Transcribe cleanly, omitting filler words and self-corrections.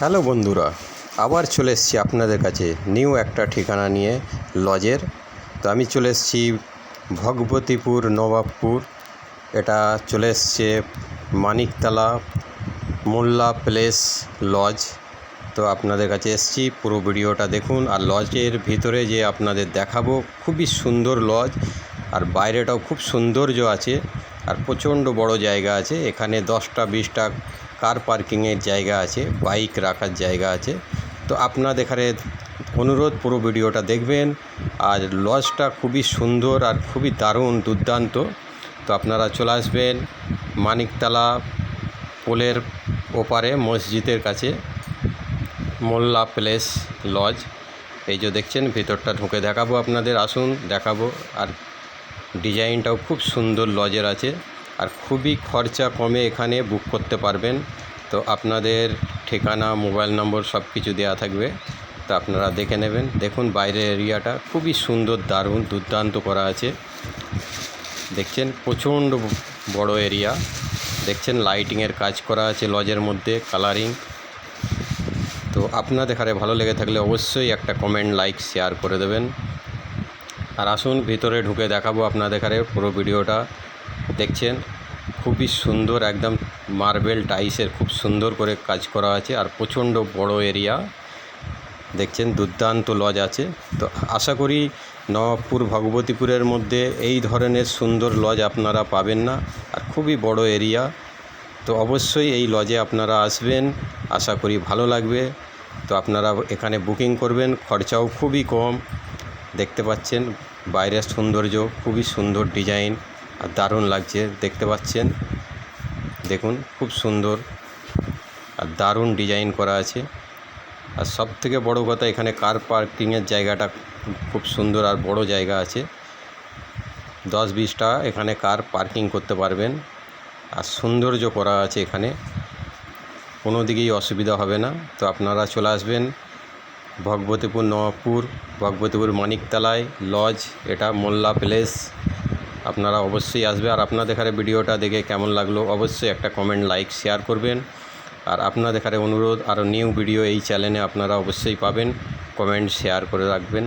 Hello বন্ধুরা, আবার চলে এসেছি আপনাদের কাছে নিউ একটা ঠিকানা নিয়ে লজের। তো আমি চলে এসেছি ভগবতীপুর নবাবপুর। এটা চলে এসছে মানিকতলা মোল্লা প্লেস লজ। তো আপনাদের কাছে এসেছি, পুরো ভিডিওটা দেখুন। আর লজের ভিতরে যে আপনাদের দেখাবো, খুবই সুন্দর লজ, আর বাইরেটাও খুব সৌন্দর্য আছে, আর প্রচণ্ড বড় জায়গা আছে। এখানে 10টা 20টা কার পার্কিংয়ের জায়গা আছে, বাইক রাখার জায়গা আছে। তো আপনাদের এখানে অনুরোধ, পুরো ভিডিওটা দেখবেন। আর লজটা খুবই সুন্দর আর খুবই দারুণ দুর্দান্ত। তো আপনারা চলে আসবেন মানিকতলা পোলের ওপারে মসজিদের কাছে মোল্লা প্লেস লজ। এই যে দেখছেন, ভিতরটা ঢুকে দেখাবো আপনাদের, আসুন দেখাবো। আর ডিজাইনটাও খুব সুন্দর লজের আছে, আর খুবই খরচা কমে এখানে বুক করতে পারবেন। তো আপনাদের ঠিকানা, মোবাইল নম্বর সব কিছু দেওয়া থাকবে, তো আপনারা দেখে নেবেন। দেখুন বাইরের এরিয়াটা খুবই সুন্দর, দারুণ দুর্দান্ত করা আছে। দেখছেন প্রচণ্ড বড় এরিয়া। দেখছেন লাইটিংয়ের কাজ করা আছে লজের মধ্যে, কালারিং। তো আপনাদের এখানে ভালো লেগে থাকলে অবশ্যই একটা কমেন্ট, লাইক, শেয়ার করে দেবেন। আর আসুন ভিতরে ঢুকে দেখাবো আপনাদের এখানে। পুরো ভিডিওটা দেখছেন, খুবই সুন্দর, একদম মার্বেল টাইসের খুব সুন্দর করে কাজ করা আছে, আর প্রচণ্ড বড় এরিয়া। দেখছেন দুর্দান্ত লজ আছে। তো আশা করি নবাবপুর ভগবতীপুরের মধ্যে এই ধরনের সুন্দর লজ আপনারা পাবেন না, আর খুবই বড় এরিয়া। তো অবশ্যই এই লজে আপনারা আসবেন, আশা করি ভালো লাগবে। তো আপনারা এখানে বুকিং করবেন, খরচাও খুবই কম। দেখতে পাচ্ছেন বাইরের সৌন্দর্য, খুবই সুন্দর ডিজাইন, আর দারুণ লাগছে। দেখতে পাচ্ছেন, দেখুন খুব সুন্দর আর দারুণ ডিজাইন করা আছে। আর সব থেকে বড়ো কথা, এখানে কার পার্কিংয়ের জায়গাটা খুব সুন্দর আর বড় জায়গা আছে। 10-20টা এখানে কার পার্কিং করতে পারবেন, আর সৌন্দর্য করা আছে এখানে, কোনো দিকেই অসুবিধা হবে না। তো আপনারা চলে আসবেন ভগবতীপুর নবাবপুর, ভগবতীপুর মানিকতলায় লজ, এটা মোল্লা প্লেস। আপনারা অবশ্যই আসবে। আর আপনাদের এখানে ভিডিওটা দেখে কেমন লাগলো অবশ্যই একটা কমেন্ট, লাইক, শেয়ার করবেন। আর আপনাদের এখানে অনুরোধ, আরও নিউ ভিডিও এই চ্যানেলে আপনারা অবশ্যই পাবেন, কমেন্ট শেয়ার করে রাখবেন।